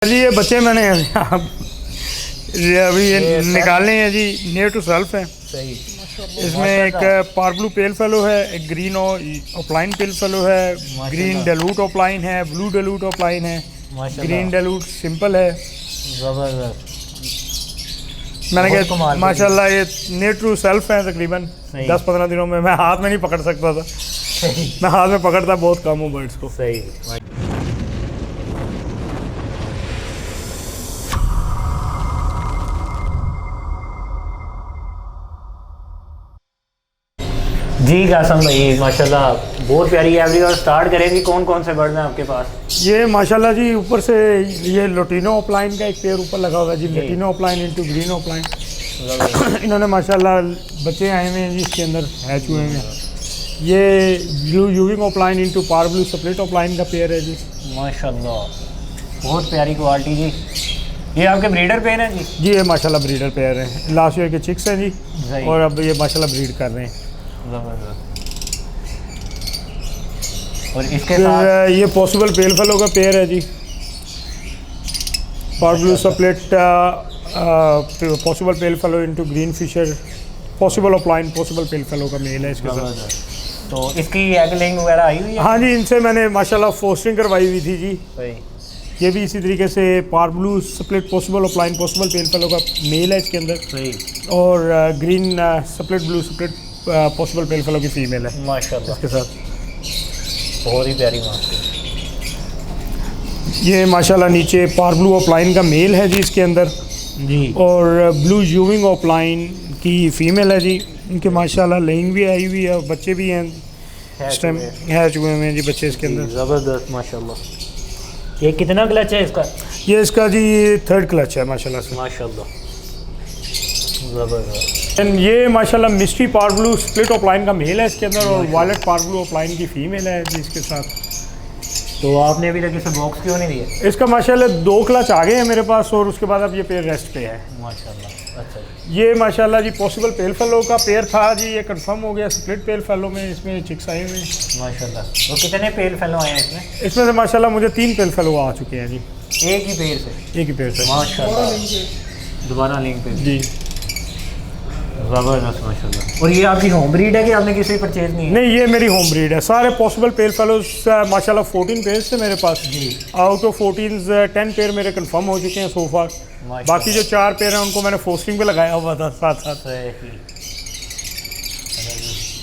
जी ये बच्चे मैंने अभी ये निकालने हैं जी। नियर टू सेल्फ है। सही। इसमें एक पार ब्लू पेल फेलो है, एक ग्रीन ऑफलाइन पेल फेलो है, ग्रीन डेलूट ऑफलाइन है, ब्लू डेलूट ऑफलाइन है, ग्रीन डेलूट सिंपल है। जबरदस्त। मैंने कहा माशाल्लाह ये नियर टू सेल्फ है। तकरीबन 10-15 दिनों में मैं हाथ में नहीं पकड़ सकता था। मैं हाथ में पकड़ता बहुत कम हूँ बर्ड्स को। सही। जी कासम भाई माशाल्लाह बहुत प्यारी एवरी। और स्टार्ट करेंगे कौन कौन से बर्ड हैं आपके पास? ये माशाल्लाह जी ऊपर से ये लोटिनो ऑफलाइन का एक पेयर ऊपर लगा हुआ है जी। Lutino opaline into green opaline इन्होंने माशाल्लाह बच्चे आए हुए हैं जी, इसके अंदर हैच हुए हैं। ये ब्लू यूविंग ऑफलाइन इनटू पार ब्लू स्प्लिट ऑफलाइन का पेयर है जी। माशाल्लाह बहुत प्यारी क्वालिटी जी। ये आपके ब्रीडर पेयर हैं जी? ये माशाल्लाह ब्रीडर पेयर हैं। लास्ट ईयर के चिक्स हैं जी और अब ये माशाल्लाह ब्रीड कर रहे हैं। और इसके साथ ये पॉसिबल पेल फेलो का पेयर है जी। Par blue split possible pale fallow into green fischer possible opaline possible pale fallow का मेल है इसके साथ। तो इसकी एग लेइंग वगैरह आई हुई है? हाँ जी, इनसे मैंने माशाल्लाह फोस्टिंग करवाई हुई थी जी। सही। ये भी इसी तरीके से par blue split possible opaline possible pale fallow का मेल है इसके अंदर। सही। और green split blue split possible pale fallow की फीमेल है माशाल्लाह इसके साथ। बहुत ही प्यारी मास्टर। ये माशाल्लाह नीचे पार ब्लू ऑफलाइन का मेल है जी इसके अंदर जी। और ब्लू यूविंग ऑफलाइन की फीमेल है जी। इनके माशाल्लाह लेइंग भी आई हुई है और बच्चे भी हैं इस टाइम हैच हुए हैं जी बच्चे इसके अंदर। ज़बरदस्त माशाल्लाह। ये कितना क्लच है इसका? ये इसका जी 3rd क्लच है माशाल्लाह से। माशाल्लाह ज़बरदस्त। ये माशाल्लाह मिस्ट्री पार ब्लू स्प्लिट ऑफलाइन का मेल है इसके अंदर और वायलेट पार ब्लू ऑफलाइन की फीमेल है जी इसके साथ। तो आपने अभी तक इसे बॉक्स क्यों नहीं दिया? इसका माशाल्लाह 2 क्लच आ गए हैं मेरे पास और उसके बाद अब ये पेयर रेस्ट पे है माशाल्लाह। अच्छा जी। ये माशाल्लाह जी पॉसिबल पेल फेलो का पेयर था जी। ये कंफर्म हो गया स्प्लिट पेल फेलो में। इसमें चिक्स आए हुए हैं माशाल्लाह। तो कितने पेल फेलो आए हैं इसमें? इसमें से माशाल्लाह मुझे 3 पेल फेलो आ चुके हैं जी। एक ही पेड़ से? एक ही पेयर से माशाल्लाह। दोबारा लिंक पे जी। ज़बरदस्त माशाल्लाह। और ये आपकी होम ब्रीड है कि आपने किसी परचेज नहीं? नहीं, ये मेरी होम ब्रीड है। सारे पॉसिबल पेल फेलोज माशाल्लाह 14 पेयर्स थे मेरे पास जी। आउट ऑफ 14 10 पेयर मेरे कंफर्म हो चुके हैं सो फार। बाकी जो 4 पेयर हैं उनको मैंने फोस्टिंग पे लगाया हुआ था साथ साथ।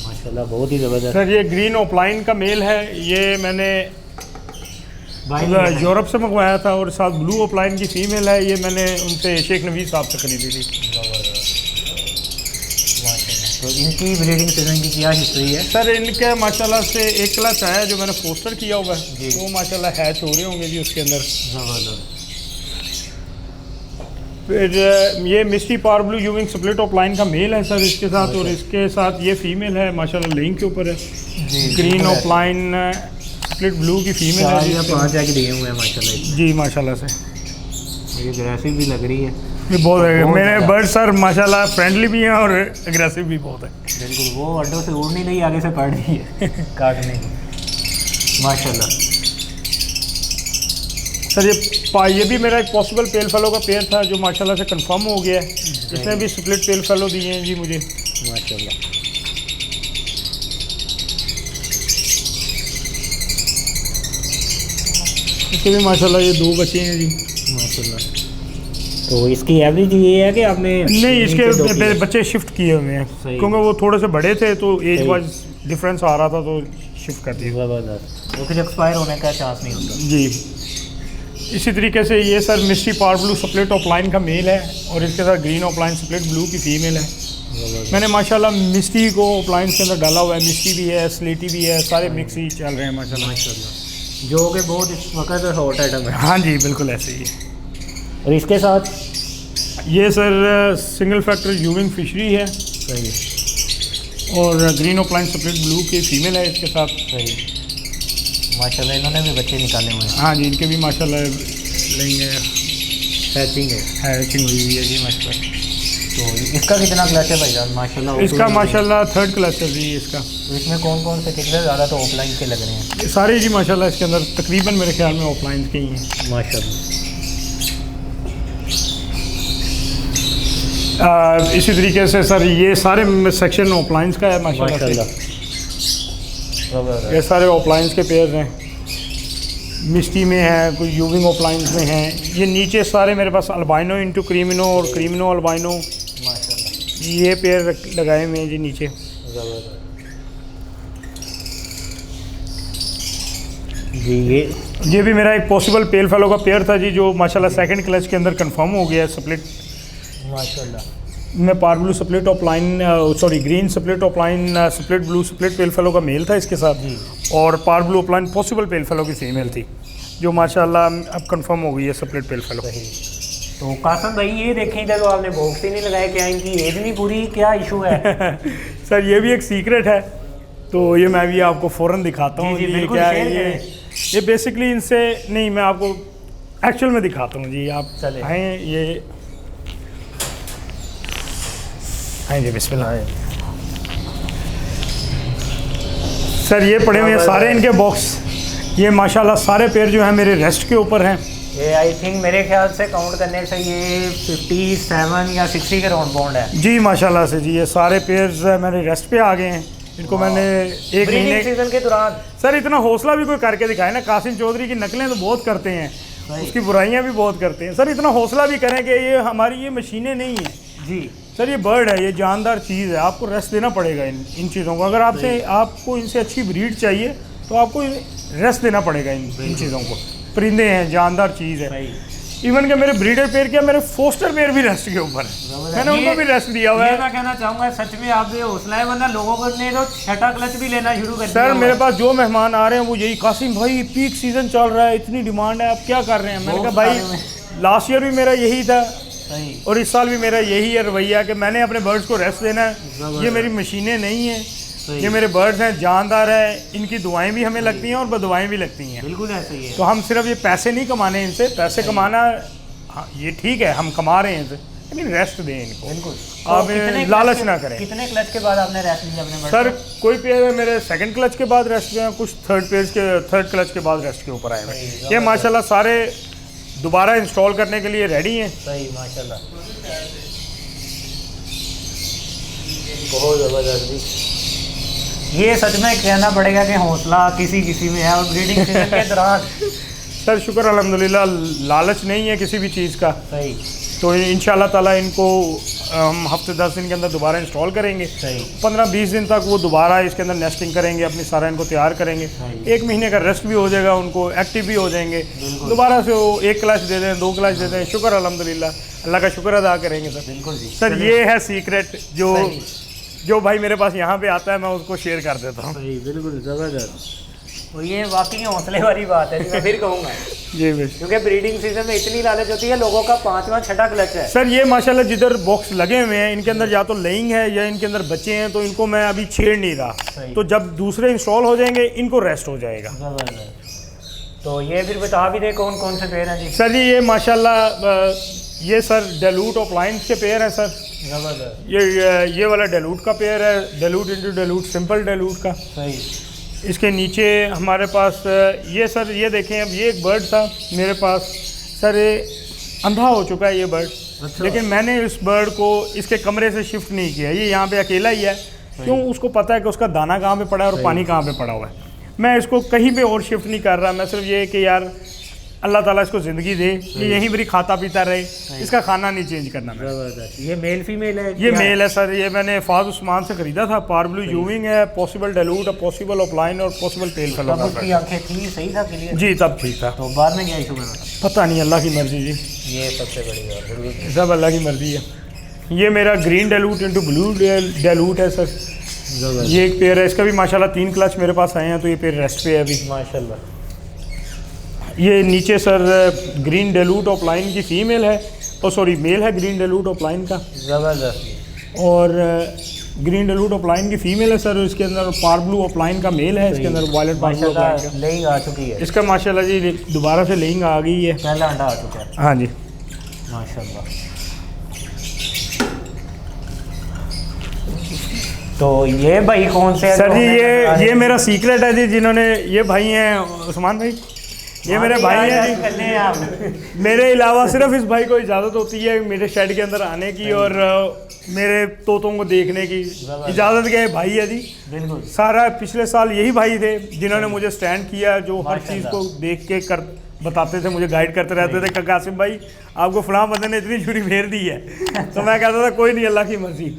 माशाल्लाह बहुत ही ज़बरदस्त। सर ये ग्रीन ऑफलाइन का मेल है। ये मैंने यूरोप से मंगवाया था और साथ ब्लू ऑफलाइन की फीमेल है। ये मैंने उनसे शेख नवीद साहब से खरीदी थी। तो इनकी ब्रीडिंग सीजन की क्या हिस्ट्री है? सर इनके माशाल्लाह से एक क्लच आया जो मैंने पोस्टर किया हुआ है वो माशाल्लाह हैच हो रहे होंगे जी उसके अंदर। ज़बरदस्त। फिर ये मिस्ट्री पार ब्लू यूविंग स्प्लिट ऑफलाइन का मेल है सर इसके साथ और इसके साथ ये फीमेल है माशाल्लाह लिंक के ऊपर है। ग्रीन ऑफलाइन स्प्लिट ब्लू की फीमेल है जी। 5 एग दिए हुए हैं माशाल्लाह जी माशाल्लाह से। ये अग्रेसिव भी लग रही है। ये बहुत है। मेरे बर्ड सर माशाल्लाह फ्रेंडली भी हैं और एग्रेसिव भी बहुत है। बिल्कुल वो अड्डों से उड़ नहीं रही, आगे से पड़ रही है काटने की। माशाल्लाह सर ये भी मेरा एक पॉसिबल पेल फेलो का पेयर था जो माशाल्लाह से कंफर्म हो गया है। इसने भी स्प्लिट पेल फेलो दिए हैं जी मुझे माशाल्लाह। इसके भी माशाल्लाह ये 2 बच्चे हैं जी माशाल्लाह। तो इसकी एवरेज ये है कि आपने नहीं इसके बच्चे शिफ्ट किए हुए हैं क्योंकि वो थोड़े से बड़े थे तो एज वाइज डिफरेंस आ रहा था तो शिफ्ट कर दिया। ज़बरदस्त। तो फिर एक्सपायर होने का चांस नहीं होता जी। इसी तरीके से ये सर मिस्ट्री पार ब्लू स्प्लिट ऑफलाइन का मेल है और इसके साथ ग्रीन ऑफलाइन स्प्लिट ब्लू की फीमेल है। मैंने माशाल्लाह मिस्ट्री को ऑफलाइन के अंदर डाला हुआ है। मिस्ट्री भी है, स्लेटी भी है, सारे मिक्स ही चल रहे हैं माशाल्लाह। जो कि बहुत इस वक्त हॉट आइटम है। हाँ जी बिल्कुल ऐसे ही है। और इसके साथ ये सर सिंगल फैक्टर यूविंग फिशरी है। सही। और ग्रीन ऑफलाइन स्प्लिट ब्लू की फीमेल है इसके साथ। सही माशाल्लाह। इन्होंने भी बच्चे निकाले हुए हैं? हाँ जी इनके भी माशाल्लाह लेंगे हैचिंग है। हैचिंग हुई हुई है जी माशाल्लाह। तो इसका कितना क्लच है भाईजान? माशाल्लाह इसका माशाल्लाह 3rd क्लच है जी इसका। तो इसमें कौन कौन से कितने ज़्यादा तो ऑफलाइन के लग रहे हैं? सारे जी माशाल्लाह इसके अंदर तकरीबन मेरे ख्याल में ऑफलाइन के ही हैं माशाल्लाह। इसी तरीके से सर ये सारे सेक्शन ऑफलाइंस का है माशाल्लाह माशाल्लाह। ये सारे ऑफलाइंस के पेयर हैं, मिस्टी में है, कुछ यूविंग ऑफलाइंस में हैं। ये नीचे सारे मेरे पास अल्बाइनो इंटू क्रीमिनो और क्रीमिनो अल्बाइनो माशाल्लाह ये पेयर लगाए हुए हैं जी नीचे। जी ये भी मेरा एक पॉसिबल पेल फेलो का पेयर था जी, जो माशाल्लाह सेकंड क्लच के अंदर कंफर्म हो गया है। स्प्लिट माशाल्लाह में par blue split opaline, sorry green split opaline, split blue split pale fallow का मेल था इसके साथ, और par blue opaline possible pale fallow की फीमेल थी, जो माशाल्लाह अब कंफर्म हो गई है स्प्लिट पेल फेलो। तो कासम भाई ये देखें इधर, तो आपने बॉक्स ही नहीं लगाया, क्या इनकी एज नहीं पूरी, क्या इशू है? सर ये भी एक सीक्रेट है, तो ये मैं भी आपको फ़ौरन दिखाता हूँ। जी, ये बिल्कुल क्या शेयर है, ये बेसिकली इनसे नहीं, मैं आपको एक्चुअल में दिखाता हूँ जी। आप चले आएँ, ये हाँ जी बिस्मिल्लाह। सर ये पड़े हुए हैं सारे इनके बॉक्स, ये माशाल्लाह सारे पेयर जो हैं मेरे रेस्ट के ऊपर हैं। ये आई थिंक मेरे ख्याल से काउंट करने से ये 57 या 60 के राउंड बाउंड है जी माशाल्लाह से जी। ये सारे पेयर्स मेरे रेस्ट पे आ गए हैं। इनको मैंने एक महीने सीजन के दौरान सर इतना हौसला भी कोई करके दिखाए ना। कासिम चौधरी की नकलें तो बहुत करते हैं, उसकी बुराइयां भी बहुत करते हैं। सर इतना हौसला भी करें कि ये हमारी ये मशीनें नहीं हैं जी सर, ये बर्ड है, ये जानदार चीज़ है, आपको रेस्ट देना पड़ेगा इन चीज़ों को। अगर आपको इनसे अच्छी ब्रीड चाहिए तो आपको रेस्ट देना पड़ेगा इन चीज़ों को। परिंदे हैं, जानदार चीज़ है। इवन के मेरे ब्रीडर पेयर क्या, मेरे फोस्टर पेयर भी रेस्ट के ऊपर है, मैंने उनको भी रेस्ट दिया हुआ है। मैं कहना चाहूँगा सच में आप ये हौसला है, वरना लोगों को ने तो छठा क्लच भी लेना शुरू कर दिया। सर मेरे पास जो मेहमान आ रहे हैं वो यही, कासिम भाई पीक सीजन चल रहा है, इतनी डिमांड है, आप क्या कर रहे हैं? मैंने कहा भाई लास्ट ईयर भी मेरा यही था और इस साल भी मेरा यही है रवैया कि मैंने अपने बर्ड्स को रेस्ट देना है। ये मेरी मशीनें नहीं हैं, ये मेरे बर्ड्स हैं, जानदार है, इनकी दुआएं भी हमें लगती हैं और बदुआएं भी लगती हैं। बिल्कुल ऐसे ही है। तो हम सिर्फ ये पैसे नहीं कमाने इनसे, पैसे कमाना हाँ ये ठीक है, हम कमा रहे हैं इनसे, लेकिन रेस्ट दें इनको। बिल्कुल आप लालच ना करें। कितने क्लच के बाद आपने रेस्ट लिया अपने? सर कोई पेयर है मेरे सेकंड क्लच के बाद रेस्ट पे हैं, कुछ थर्ड क्लच के बाद रेस्ट के ऊपर आए हैं। ये माशाल्लाह सारे दोबारा इंस्टॉल करने के लिए रेडी हैं। सही माशाल्लाह, बहुत ज़बरदस्त जी। ये सच में कहना पड़ेगा कि हौसला किसी किसी में है, और ब्रीडिंग सीजन के दौरान सर शुक्र अल्हम्दुलिल्लाह, लालच नहीं है किसी भी चीज़ का। सही। तो इंशाल्लाह ताला इनको हम हफ्ते 10 दिन के अंदर दोबारा इंस्टॉल करेंगे। सही। 15-20 दिन तक वो दोबारा इसके अंदर नेस्टिंग करेंगे, अपनी सारा इनको तैयार करेंगे। 1 महीने का रेस्ट भी हो जाएगा, उनको एक्टिव भी हो जाएंगे। दोबारा से वो 1 क्लच दे दें, 2 क्लच दे दें, शुक्र अल्हम्दुलिल्लाह, अल्लाह का शुक्र अदा करेंगे सर। बिल्कुल जी। सर ये है सीक्रेट जो भाई मेरे पास यहाँ पे आता है, मैं उसको शेयर कर देता हूँ। सही, बिल्कुल ज़बरदस्त। और ये वाकई हौसले वाली बात है, मैं फिर कहूँगा जी बिल्कुल, क्योंकि ब्रीडिंग सीजन में इतनी लालच होती है, लोगों का 5वां 6ठा क्लच है। सर ये माशाल्लाह जिधर बॉक्स लगे हुए हैं इनके अंदर या तो लेइंग है या इनके अंदर बच्चे हैं, तो इनको मैं अभी छेड़ नहीं रहा। तो जब दूसरे इंस्टॉल हो जाएंगे इनको रेस्ट हो जाएगा। तो ये फिर बता भी दे कौन कौन से पेयर हैं जी? सर ये माशाल्लाह ये सर डेलूट ऑफ लाइन्स के पेयर हैं सर। ज़बरदस्त। ये वाला डेलूट का पेयर है, डेलूट इंटू डेलूट, सिंपल डेलूट का। सही। इसके नीचे हमारे पास ये सर ये देखें, अब ये एक बर्ड था मेरे पास सर, ये अंधा हो चुका है ये बर्ड। अच्छा। लेकिन मैंने इस बर्ड को इसके कमरे से शिफ्ट नहीं किया, ये यहाँ पे अकेला ही है। क्यों? उसको पता है कि उसका दाना कहाँ पे पड़ा है और पानी कहाँ पे पड़ा हुआ है। मैं इसको कहीं पे और शिफ्ट नहीं कर रहा, मैं सिर्फ ये कि यार अल्लाह ताला इसको ज़िंदगी दे, ये यहीं पर ही खाता पीता रहे, इसका खाना नहीं चेंज करना। ज़बरदस्त। ये मेल फीमेल है? ये मेल है सर, ये मैंने फाज उस्मान से ख़रीदा था। पार ब्लू यूविंग है, पॉसिबल डेलूट, पॉसिबल ऑफलाइन और पॉसिबल पेल फेलो। तब उसकी आंखें थी, सही था क्लियर? जी तब ठीक था। तो बाद में क्या इशू बना? पता नहीं, अल्लाह की मर्जी जी, ये सबसे बड़ी बात है, सब अल्लाह की मर्जी है। ये मेरा ग्रीन डेलूट इंटू ब्लू डेलूट है सर। ये एक पेयर है, इसका भी माशाल्लाह 3 क्लच मेरे पास आए हैं, तो ये पेयर रेस्ट पे है अभी माशाल्लाह। ये नीचे sir green dilute opaline की फीमेल है, और सॉरी मेल है ग्रीन डेलूट ऑफ लाइन का। ज़बरदस्त। और ग्रीन डेलूट ऑफ लाइन की फीमेल है सर, इसके अंदर पार ब्लू ऑफ लाइन का मेल है, इसके अंदर वायलेट पार ब्लू ऑफ लाइन का। लेइंग आ चुकी है इसका माशाल्लाह जी दोबारा से लेइंग आ गई है, पहला अंडा आ चुका है। हाँ जी माशाल्लाह। तो ये भाई कौन से सर जी? ये मेरा सीक्रेट है जी, जिन्होंने ये भाई हैं उस्मान भाई, ये मेरे भाई हैं जी। करने हैं आप। मेरे अलावा सिर्फ इस भाई को इजाज़त होती है मेरे शेड के अंदर आने की और मेरे तोतों को देखने की इजाज़त के भाई है जी। बिल्कुल सारा पिछले साल यही भाई थे जिन्होंने मुझे स्टैंड किया, जो हर चीज़ को देख के कर बताते थे, मुझे गाइड करते रहते थे कि कासिम भाई आपको फलां बंदे ने इतनी छुरी फेर दी है। तो मैं कहता था कोई नहीं, अल्लाह की मर्जी,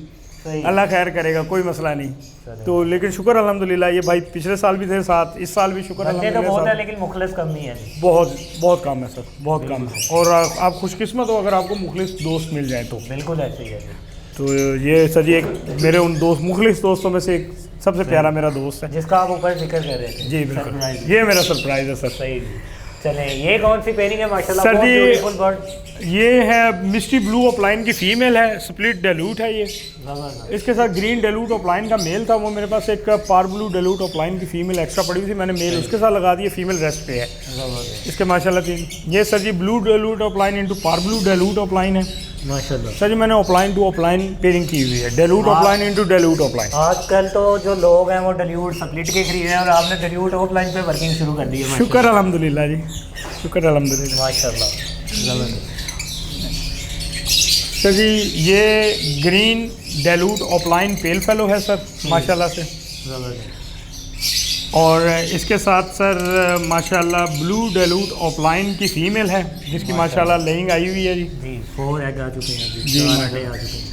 अल्लाह खैर करेगा, कोई मसला नहीं। तो लेकिन शुक्र अल्हम्दुलिल्लाह, ये भाई पिछले साल भी थे साथ, इस साल भी शुक्र तो बहुत है, अल्हम्दुलिल्लाह। लेकिन मुखलिस कम नहीं है। बहुत बहुत कम है सर, बहुत कम है। और आप खुशकिस्मत हो अगर आपको मुखलिस दोस्त मिल जाए तो। बिल्कुल ऐसे ही है। तो ये सर जी एक मेरे उन दोस्त मुखलिस दोस्तों में से एक सबसे प्यारा मेरा दोस्त है, जिसका आप ऊपर जिक्र कर रहे थे। जी बिल्कुल, ये मेरा सरप्राइज है सर। सही। चले, ये कौन सी पेयरिंग है माशाल्लाह? सर बहुत जी, ब्यूटीफुल बर्ड। ये है मिस्टी ब्लू ऑफलाइन की फीमेल है, स्प्लिट डेलूट है ये। इसके साथ ग्रीन डेलूट ऑफलाइन का मेल था, वो मेरे पास एक पार ब्लू डेलूट ऑफलाइन की फीमेल एक्स्ट्रा पड़ी हुई थी, मैंने मेल उसके साथ लगा दिया, फीमेल रेस्ट पे है इसके माशाल्लाह 3। ये सर जी ब्लू डेलूट ऑफलाइन इंटू पार ब्लू डेलूट ऑफलाइन है माशाल्लाह। सर जी। मैंने ऑफलाइन टू ऑफलाइन पेयरिंग की हुई है, डेलूट ऑफलाइन इंटू डेलूट ऑफलाइन। आजकल तो जो लोग हैं वो डेल्यूट स्प्लिट के खरीद रहे हैं और आपने डेल्यूट ऑफलाइन पे वर्किंग शुरू कर दी है। शुक्र अल्हम्दुलिल्लाह जी, शुक्र अल्हम्दुलिल्लाह माशाल्लाह। सर जी ये green dilute offline pale fallow है सर माशाल्लाह से। और इसके साथ सर माशाल्लाह ब्लू डेलूट ऑफलाइन की फीमेल है, जिसकी माशाल्लाह लेइंग आई हुई है जी। जी 4 एग आ चुके हैं जी, 4 अंडे आ चुके हैं।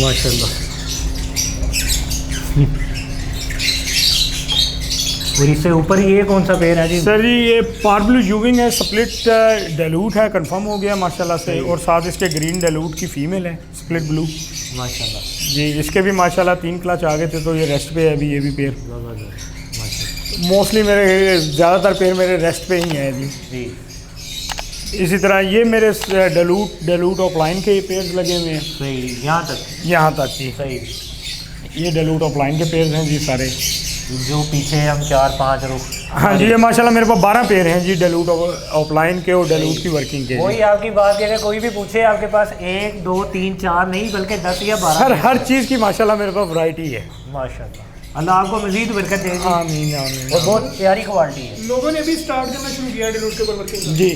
माशाल्लाह। और इससे ऊपर ये कौन सा पेड़ है जी? सर जी ये पार ब्लू यूविंग है, स्प्लिट डेलूट है, कंफर्म हो गया माशाल्लाह से। और साथ इसके ग्रीन डेलूट की फीमेल है, स्प्लिट ब्लू माशाल्लाह। जी। इसके भी माशाल्लाह 3 क्लच आ गए थे, तो ये रेस्ट पे है अभी, ये भी पेड़। माशाल्लाह। मोस्टली मेरे ज़्यादातर पेड़ मेरे रेस्ट पे ही हैं जी। जी इसी तरह ये मेरे डेलूट ऑफलाइन के पेड़ लगे हुए हैं सही, यहाँ तक जी। सही। ये डेलूट ऑफलाइन के पेड़ हैं जी सारे। जो पीछे हम 4-5 रुख। हाँ जी, ये माशाल्लाह मेरे पास 12 पेड़ हैं जी, डेलूट ऑफलाइन के और डेलूट की वर्किंग के। वही आपकी बात है कि कोई भी पूछे आपके पास 1 2 3 4 नहीं बल्कि 10 या 12 हर चीज़ की माशाल्लाह मेरे पास वैरायटी है। माशाल्लाह। अल्लाह आपको मजीद बरकत दे। आमीन आमीन। और बहुत प्यारी क्वालिटी है। लोगों ने भी स्टार्ट करना शुरू किया डेलूट के ऊपर वर्किंग जी।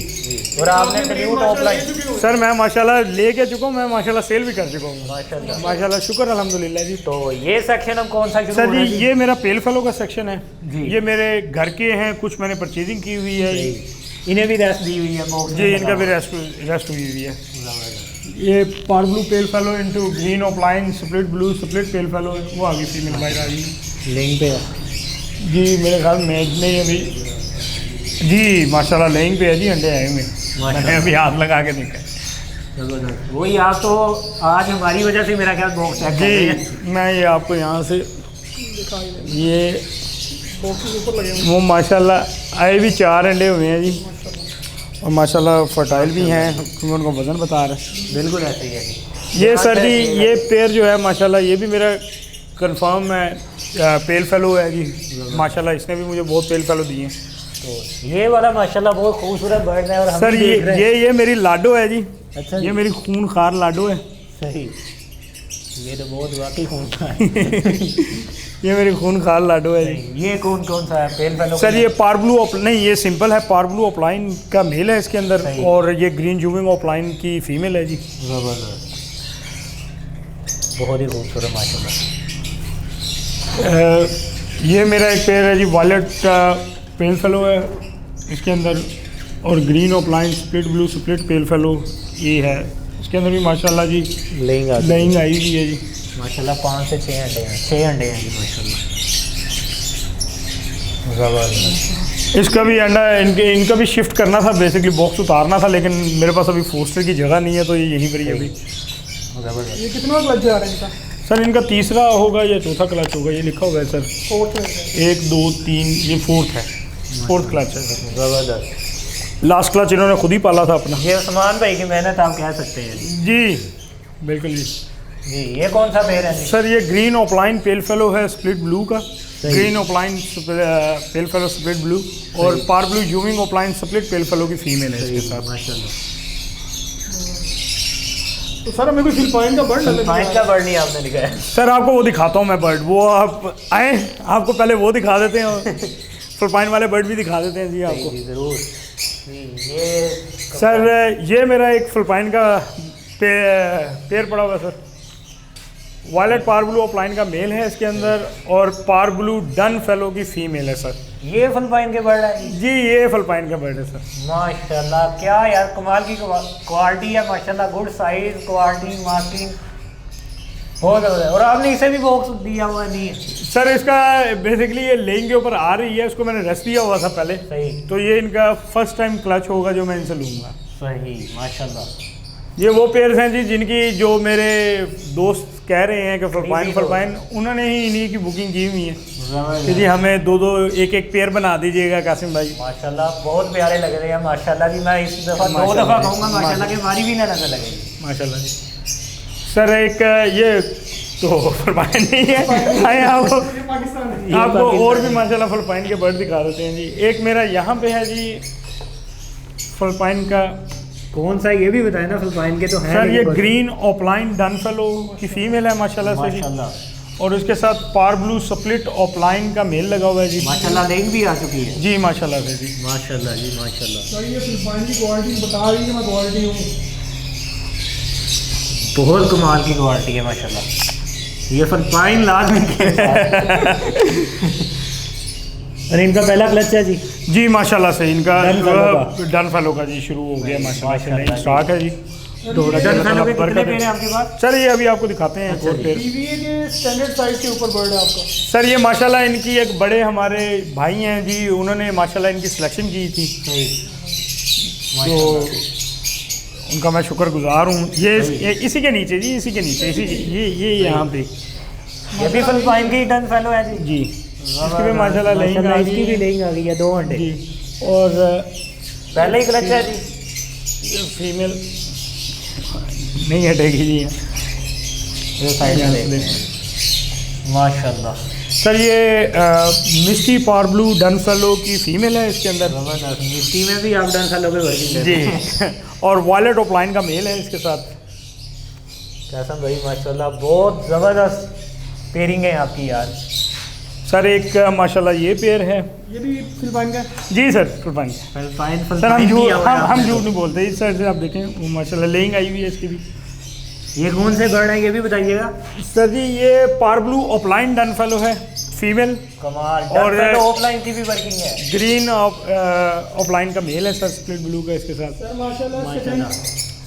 और आपने डेल्यूट ऑफलाइन सर मैं माशाल्लाह लेके चुका हूँ, मैं माशाल्लाह सेल भी कर चुका हूँ माशाल्लाह। माशाल्लाह, शुक्र अल्हम्दुलिल्लाह जी। तो ये सेक्शन हम कौन सा शुरू सर हो रहा जी है ये मेरा पेल फेलो का सेक्शन है जी। ये मेरे घर के हैं, कुछ मैंने परचेजिंग की हुई है इन्हें भी रेस्ट दी हुई है box जी, में इनका भी लगा रेस्ट हुई हुई है। ये par blue pale fallow into green opaline split blue split pale fallow है, वो आ गई फीमेल बाहर आ गई हुआ। लिंक पे है। जी। मेरे ख्याल में नहीं अभी जी माशाल्लाह लेइंग पे है जी, अंडे आए हुए, मैंने अभी हाथ लगा के देखा जबरदस्त। वही आप तो आज हमारी वजह से मेरा ख्याल बॉक्स चेक कर रहे हैं। जी। मैं ये आपको यहाँ से ये वो माशाल्लाह आए भी 4 अंडे हुए हैं जी, और माशाल्लाह फर्टाइल भी हैं, मैं उनको वज़न बता रहा है। बिल्कुल ऐसे ही है जी। ये सर जी ये पेड़ जो है माशाल्लाह ये भी मेरा कंफर्म है पेल फेलो है जी माशाल्लाह, इसने भी मुझे बहुत पेल फेलो दिए हैं। तो ये वाला माशाल्लाह बहुत खूबसूरत बर्ड है। और हम सर भी देख रहे हैं। ये मेरी लाडो है जी। अच्छा ये मेरी खूनखार लाडो है। सही। ये तो बहुत वाकई कौन सा है। ये मेरी खूनखार लाडो है जी। ये कौन कौन सा है पेल फेलो? सर ये पार ब्लू नहीं, ये सिंपल है, पार ब्लू ऑफलाइन का मेल है इसके अंदर, सही। और ये ग्रीन जूविंग ऑफलाइन की फीमेल है जी। जबरदस्त, बहुत ही खूबसूरत माशाल्लाह। ये मेरा एक पेड़ है जी, वॉलेट का पेल फेलो है इसके अंदर, और green opaline split blue split pale fellow ये है, इसके अंदर भी माशाल्लाह जी लेइंग आई हुई है जी माशाल्लाह। 5 से 6 अंडे हैं, 6 अंडे हैं जी माशाल्लाह। जबरदस्त। इसका भी अंडा इनका भी शिफ्ट करना था, बेसिकली बॉक्स उतारना था, लेकिन मेरे पास अभी फोस्टर की जगह नहीं है, तो ये यहीं पर ही अभी। जबरदस्त। ये कितना क्लच जा रहा है इनका? सर इनका तीसरा होगा या चौथा क्लच होगा, ये लिखा हुआ है सर। 1 2 3 ये 4th है, 4th क्लच है सर। जबरदस्त। लास्ट क्लच इन्होंने खुद ही पाला था अपना। ये उस्मान भाई की मेहनत आप कह सकते हैं जी बिल्कुल जी। जी। ये कौन सा पेड़ है जी? सर ये ग्रीन ऑफलाइन पेल फेलो है स्प्लिट ब्लू का, green opaline pale fallow split blue, और पार ब्लू जूमिंग ऑफलाइन स्प्लिट पेल फेलो की फीमेल है इसके साथ। माशाल्लाह। तो सर हमें कोई फिलिपाइन का बर्ड लग फाइन का बर्ड नहीं आपने लिखा है। सर आपको वो दिखाता हूँ मैं बर्ड, वो आप आए आपको पहले वो दिखा देते हैं और फिलिपाइन वाले बर्ड भी दिखा देते हैं जी आपको। जी जरूर जी। ये सर ये मेरा एक फिलिपाइन का पेड़ पड़ा हुआ है सर। वायलेट पार ब्लू ऑफलाइन का मेल है इसके अंदर और पार ब्लू डन फेलो की फीमेल है सर। ये फिलिपाइन के बर्ड है जी ये फिलिपाइन का बर्ड है सर। माशाल्लाह, क्या यार कमाल की क्वालिटी है माशाल्लाह, गुड साइज, क्वालिटी, मार्किंग बहुत ज़्यादा है। और आपने इसे भी बॉक्स दिया हुआ नहीं है? सर इसका बेसिकली ये लेंग के ऊपर आ रही है, उसको मैंने रेस्ट दिया हुआ था पहले, सही। तो ये इनका फर्स्ट टाइम क्लच होगा जो मैं इनसे लूँगा। सही माशाल्लाह। ये वो पेयर्स हैं जी जिनकी जो मेरे दोस्त कह रहे हैं कि फिलिपाइन उन्होंने ही इन्हीं की बुकिंग की हुई है कि जी हमें दो एक पेयर बना दीजिएगा कासिम भाई। माशाल्लाह बहुत प्यारे लग रहे हैं माशाल्लाह जी। मैं इस दफ़ा 2 दफ़ा कहूँगा माशाल्लाह कि हमारी भी ना नजर लगेगी माशाल्लाह जी। सर एक ये तो फिलिपाइन नहीं है, आए आपको और भी माशाल्लाह फिलिपाइन के बर्ड दिखा देते हैं जी। एक मेरा यहाँ पे है जी फिलिपाइन का, कौन सा ये भी बताए ना फिलिपाइन के तो है सर ये ग्रीन ऑफलाइन डन फेलो की फीमेल है माशाल्लाह से जी। और उसके साथ पार ब्लू स्प्लिट ऑफलाइन का मेल लगा हुआ है जी माशाल्लाह। लेंग भी आ चुकी है जी माशाल्लाह से जी। माशाल्लाह जी माशाल्लाह। सर ये फिलिपाइन की क्वालिटी बता रही है, मैं क्वालिटी हूँ बहुत कमाल की क्वालिटी है माशाल्लाह। ये फिलिपाइन लाजमी और इनका पहला क्लच है जी। जी माशाल्लाह से इनका डन फेलो का जी शुरू हो गया माशाल्लाह, स्टॉक है जी। डन फेलो के कितने पेड़ हैं आपके पास? सर ये अभी आपको दिखाते हैं एक और पेड़। टीवीए के स्टैंडर्ड साइज के ऊपर बर्ड है आपका। सर ये माशाल्लाह इनकी एक बड़े हमारे भाई हैं जी, उन्होंने माशाल्लाह इनकी सिलेक्शन की थी, तो उनका मैं शुक्रगुजार हूँ। ये इसी के नीचे जी, इसी के नीचे, इसी ये यहाँ पे ये भी फिलिपाइन की डन फेलो है जी। जी इसकी भी माशाल्लाह लेंग आ इसकी भी लेंग आ गई है 2 अंडे जी। और पहले ही क्लच है जी। फीमेल नहीं हटेगी जी ये साइड में माशाल्लाह। सर ये मिस्टी पार ब्लू डन फेलो की फीमेल है इसके अंदर। मिट्टी में भी आप डन फेलो पे वर्किंग जी और वायलेट ऑफलाइन का मेल है इसके साथ। कैसा भाई माशाल्लाह बहुत ज़बरदस्त पेयरिंग है आपकी यार। सर एक माशाल्लाह ये पेयर है, ये भी फिलिपाइन का जी सर फिलिपाइन। सर हम झूठ नहीं बोलते इस साइड से, आप देखें वो माशाल्लाह लेंग आई हुई है इसकी भी। ये कौन से बर्ड है ये भी बताइएगा? सर जी ये par blue offline done fellow है फीमेल, कमाल। और ऑफलाइन की भी वर्किंग है। ग्रीन ऑफलाइन का मेल है सर स्प्लिट ब्लू का इसके साथ। सर माशाल्लाह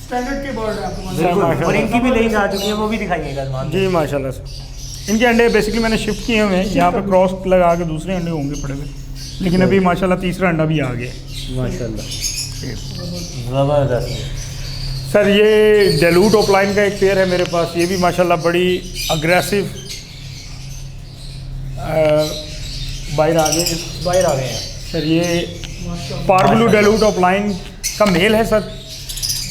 स्टैंडर्ड के बर्ड है आपके पास। बिल्कुल। और इनकी भी लेंग आ चुकी है, वो भी दिखाइएगा जी माशाल्लाह सर। इनके अंडे बेसिकली मैंने शिफ्ट किए हुए हैं, यहाँ पे क्रॉस लगा के दूसरे अंडे होंगे पड़े हुए, लेकिन अभी माशाल्लाह तीसरा अंडा भी आ गया माशाल्लाह ज़बरदस्त। सर ये डेलूट ऑफलाइन का एक पेयर है मेरे पास, ये भी माशाल्लाह बड़ी अग्रेसिव बाहर आ गए हैं सर। ये पार ब्लू डेलूट ऑफलाइन का मेल है सर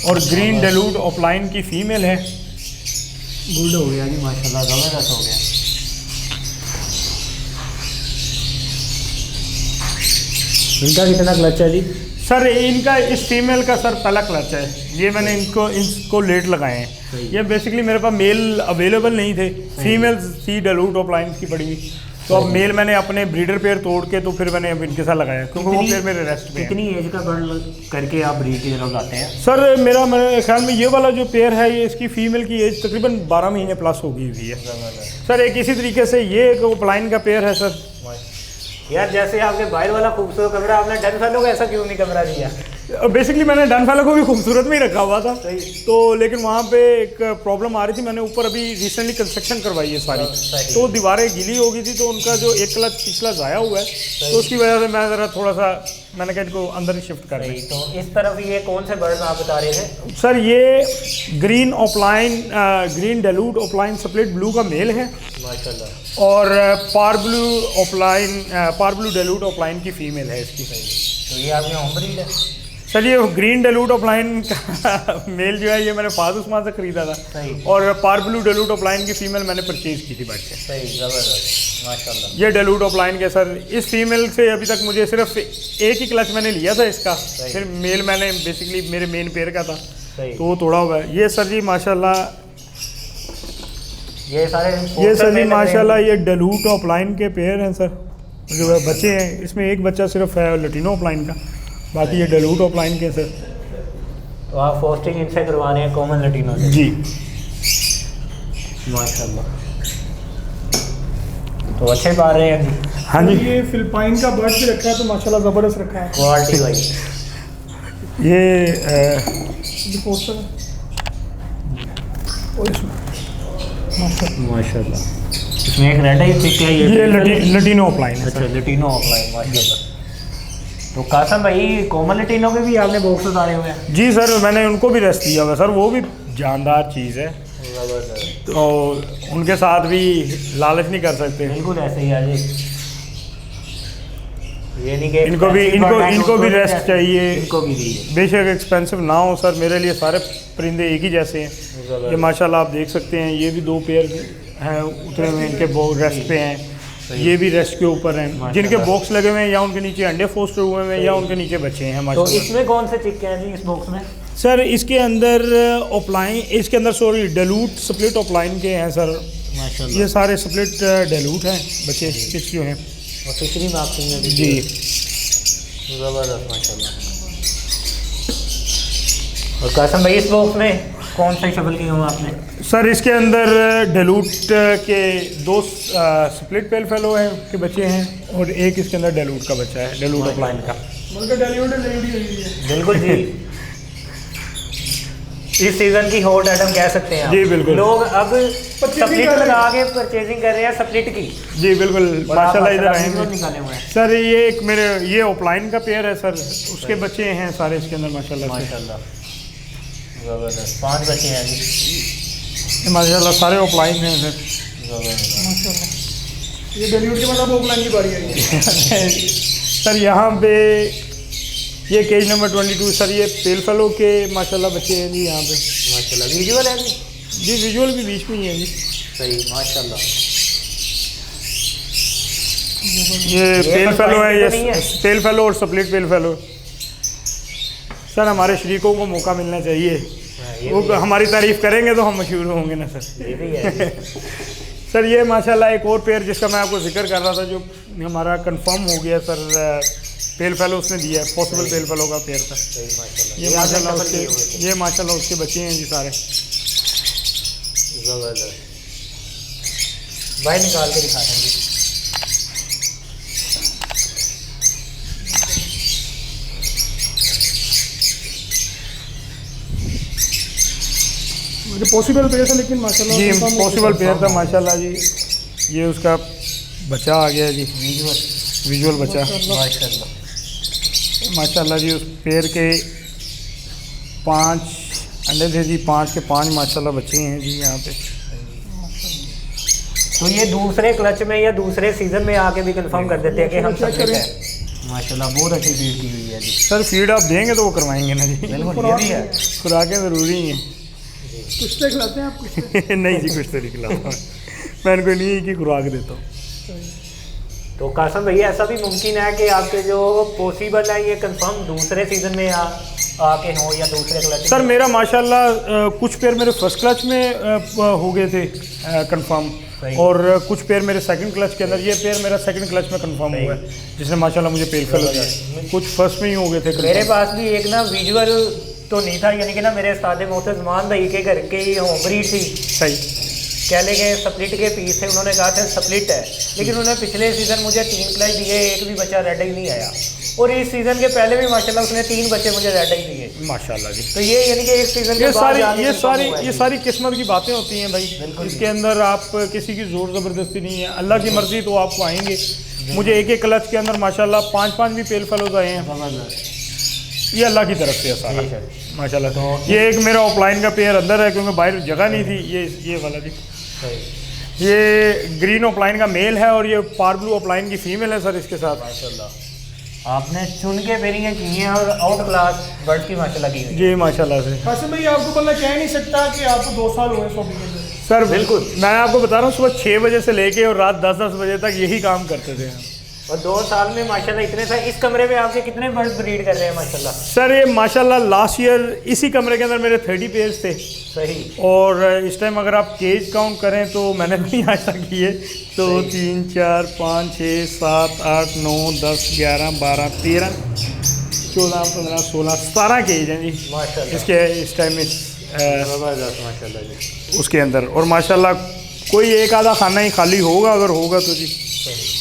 और ग्रीन डेलूट ऑफलाइन की फीमेल है। गुड हो गया जी माशाल्लाह, ज़बरदस्त हो गया। इनका कितना क्लच है जी? सर इनका इस फीमेल का सर पहला क्लच है, ये मैंने इनको लेट लगाए हैं। ये बेसिकली मेरे पास मेल अवेलेबल नहीं थे, फीमेल थी डेलूट ऑफलाइन की पड़ी हुई, तो अब मेल मैंने अपने ब्रीडर पेयर तोड़ के तो फिर मैंने अब इनके साथ लगाया क्योंकि वो पेयर मेरे रेस्ट पे है। कितनी एज का बर्ड करके आप ब्रीड की तरफ लाते हैं? सर मेरे ख्याल में ये वाला जो पेयर है ये इसकी फीमेल की एज तकरीबन 12 महीने प्लस हो गई हुई है सर। एक इसी तरीके से ये एक ऑफलाइन का पेयर है सर। यार जैसे आपके बाहर वाला खूबसूरत कमरा, आपने डन फेलो को ऐसा क्यों नहीं कमरा दिया? बेसिकली मैंने डन फेलो को भी खूबसूरत में ही रखा हुआ था तो, लेकिन वहाँ पे एक प्रॉब्लम आ रही थी। मैंने ऊपर अभी रिसेंटली कंस्ट्रक्शन करवाई है सारी, तो दीवारें गीली हो गई थी, तो उनका जो एक क्लच पिछला ज़ाया हुआ है, तो उसकी वजह से मैं ज़रा थोड़ा सा मैंने कहा इनको अंदर ही शिफ्ट कर दी। तो इस तरफ ये कौन से बर्ड आप बता रहे थे? सर ये green opaline green dilute opaline split blue का मेल है माशाल्लाह, और पार ब्लू डेलूट ऑफलाइन की फीमेल है इसकी। तो ये आपके होम ब्रीड है? सर ये ग्रीन डेलूट ऑफलाइन का मेल जो है ये मैंने फाद उस्मान से खरीदा था, और पार ब्लू डेलूट ऑफलाइन की फीमेल मैंने परचेज की थी बैठ के। सही, ज़बरदस्त माशाल्लाह। ये डेलूट ऑफलाइन के सर इस फीमेल से अभी तक मुझे सिर्फ एक ही क्लच मैंने लिया था इसका, फिर मेल मैंने बेसिकली मेरे मेन पेयर का था, सही। तो वो तोड़ा हुआ है। ये सर जी माशाल्लाह, ये सारे ये सर जी माशाल्लाह ये डलूट ऑफलाइन के पेयर हैं सर, जो है बच्चे हैं। इसमें एक बच्चा सिर्फ है लटीनो ऑफलाइन का, बाकी ये डलूट ऑफलाइन के सर। तो आप पोस्टिंग इनसे करवाने हैं कॉमन लटीनो से? जी माशाल्लाह, तो अच्छे पा रहे हैं जी। हाँ जी। ये फिलिपाइन का बर्ड भी रखा है तो माशाल्लाह ज़बरदस्त रखा है। क्वालिटी वाइज ये ये पोस्टर है और इसमें माशाल्लाह, इसमें एक रेड है, पिक है ये लटीनो ऑफलाइन है अच्छा सर। लटीनो ऑफलाइन माशाल्लाह। तो कासम भाई कॉमन लटीनो के भी आपने बॉक्स उतारे हुए हैं? जी सर, मैंने उनको भी रेस्ट दिया हुआ सर, वो भी जानदार चीज़ है, तो उनके साथ भी लालच नहीं कर सकते। बिल्कुल ऐसे ही आज ये नहीं कि इनको भी रेस्ट चाहिए, इनको भी दीजिए। बेशक एक्सपेंसिव ना हो सर, मेरे लिए सारे परिंदे एक ही जैसे हैं। ये माशाल्लाह आप देख सकते हैं, ये भी 2 पेयर हैं उतरे हुए, इनके रेस्ट पे हैं। ये भी रेस्ट के ऊपर हैं, जिनके बॉक्स लगे हुए हैं या उनके नीचे अंडे फोस्टर हुए हैं या उनके नीचे बच्चे हैं तो माशाल्लाह। इसमें कौन से चिक्के हैं जी इस बॉक्स में? सर इसके अंदर ऑफलाइन, इसके अंदर सॉरी डेलूट स्प्लिट ऑफलाइन के हैं सर। माशाल्लाह, ये सारे स्प्लिट डेलूट हैं बच्चे, चिक्स जो हैं। और तीसरी मार्किंग में भी जी ज़बरदस्त माशाल्लाह। और कासम भाई इस बॉक्स में कौन सा शफल किए हुए आपने? सर इसके अंदर डेलूट के 2 स्प्लिट पेल फेलो हैं के बच्चे हैं, और एक इसके अंदर डेलूट का बच्चा है, डेलूट ऑफलाइन का। बल्कि डेलीवर्ड लेडी हुई है। बिल्कुल जी, इस सीजन की हॉट आइटम कह सकते हैं आप। जी, बिल्कुल। लोग अब स्प्लिट लगा के परचेजिंग कर रहे हैं स्प्लिट की। जी बिल्कुल माशाल्लाह। इधर आए माशाल्लाह हैं निकाले हुए हैं सर, ये एक मेरे ये ऑफलाइन का पेयर है सर, उसके बच्चे हैं सारे इसके अंदर माशाल्लाह से। माशाल्लाह, ज़बरदस्त 5 बच्चे हैं जी। ये माशाल्लाह सारे ऑफलाइन हैं सर। ज़बरदस्त माशाल्लाह, ये डेलीवर्ड के मतलब ओपलाइन की बारी आई है। सर यहाँ पे ये केज नंबर 22 सर, ये पेल फेलो के माशाल्लाह बच्चे हैं जी यहाँ पे। माशाल्लाह, विजुअल है जी? जी विजुअल भी बीच में ही है जी। सही माशाल्लाह। ये पेल फेलो है, तो नहीं ये है? पेल फेलो और स्प्लिट पेल फेलो। सर हमारे शरीकों को मौका मिलना चाहिए, ये वो भी है, हमारी तारीफ करेंगे तो हम मशहूर होंगे ना सर। ये भी है। सर ये माशाल्लाह एक और पेयर जिसका मैं आपको जिक्र कर रहा था, जो हमारा कंफर्म हो गया सर, पेल फेलो उसने दिया है, पॉसिबल पेल फेलो का पेयर था सही माशाल्लाह। ये आपने माशाल्लाह शफल किए हुए थे। उसके, ये माशाल्लाह उसके बच्चे हैं जी सारे। ज़बरदस्त भाई, निकाल के दिखाते हैं जी। मुझे पॉसिबल पेयर था लेकिन माशाल्लाह जी confirm हो पॉसिबल गया। पेयर था माशाल्लाह जी। ये उसका बच्चा आ गया जी, विजुअल विजुअल बच्चा माशाल्लाह। माशाल्लाह जी। उस पेयर के 5 अंडे थे जी, 5 के 5 माशाल्लाह बच्चे हैं जी यहाँ पे। तो ये दूसरे क्लच में या दूसरे सीजन में आके भी कंफर्म कर देते हैं कि हम चेक सब करें। है। माशाल्लाह, बहुत अच्छी फीड की हुई है जी। सर फीड आप देंगे तो वो करवाएंगे ना जी, बिल्कुल, ये भी है। खुराकें ज़रूरी हैं। कुछ तो खिलाते हैं आप कुछ नहीं जी, कुछ तो नहीं खिलाता मैं इनको नहीं की खुराक देता हूँ। तो कासम भैया ऐसा भी मुमकिन है कि आपके जो पॉसिबल है ये कंफर्म दूसरे सीजन में आके हो या दूसरे क्लच? सर मेरा माशाल्लाह कुछ पेयर मेरे फर्स्ट क्लच में हो गए थे कंफर्म, सही। और कुछ पेयर मेरे सेकंड क्लच के अंदर। ये पेयर मेरा सेकंड क्लच में कंफर्म हुआ है, जिसने माशाल्लाह मुझे पेल फेलो दिया। कुछ फर्स्ट में ही हो गए थे मेरे confirm। पास भी एक ना विजुअल तो नहीं था, यानी कि ना मेरे उस्ताद मोहतरमान भाई के घर के ही होम ब्रीड थी, सही। कह लेंगे स्प्लिट के पीस थे। उन्होंने कहा था स्प्लिट है, लेकिन उन्होंने पिछले सीज़न मुझे 3 क्लच दिए, एक भी बच्चा रेड ही नहीं आया। और इस सीज़न के पहले भी माशाल्लाह उसने 3 बच्चे मुझे रेड ही दिए। माशाल्लाह जी। तो ये यानी कि एक सीज़न के ये बाद सारी जाके ये confirm सारी हुआ है ये जी। सारी किस्मत की बातें होती हैं भाई। बिल्कुल इसके अंदर आप किसी की जोर ज़बरदस्ती नहीं है, अल्लाह की मर्ज़ी तो आपको आएंगे। मुझे एक क्लच के अंदर माशाल्लाह 5 भी पेल फेलोज आए हैं, ज़बरदस्त। ये अल्लाह की तरफ से है सारा ठीक है। माशाल्लाह। ये एक मेरा ऑफलाइन का पेयर अंदर है, क्योंकि बाहर जगह नहीं थी। ये वाला जी, सही ये ग्रीन ऑफलाइन का मेल है और ये पार ब्लू ऑफलाइन की फीमेल है सर इसके साथ। माशाल्लाह, आपने चुन के पेयरिंग की हैं और आउट क्लास बर्ड की माशाल्लाह की हुई है। जी माशाल्लाह से। कासिम भाई आपको बंदा कह नहीं सकता कि आपको 2 साल हुए शॉपिंग के लिए। सर बिल्कुल, मैं आपको बता रहा हूँ सुबह 6 बजे से लेके और रात 10-10 बजे तक यही काम करते थे। और 2 साल में माशाल्लाह इतने सारे। इस कमरे में आपके कितने बर्ड ब्रीड कर रहे हैं माशाल्लाह? सर ये माशाल्लाह लास्ट ईयर इसी कमरे के अंदर मेरे 30 पेयर्स थे। सही। और इस टाइम अगर आप केज काउंट करें तो मैंने नहीं आज तक किए, तो 3 4 5 6 7 8 9 10 11 12 13 14 15 16 17 केज हैं जी माशाल्लाह इसके इस टाइम में जबरदस्त माशाल्लाह जी। उसके अंदर। और माशाल्लाह कोई एक आधा खाना ही खाली होगा, अगर होगा तो जी। सही।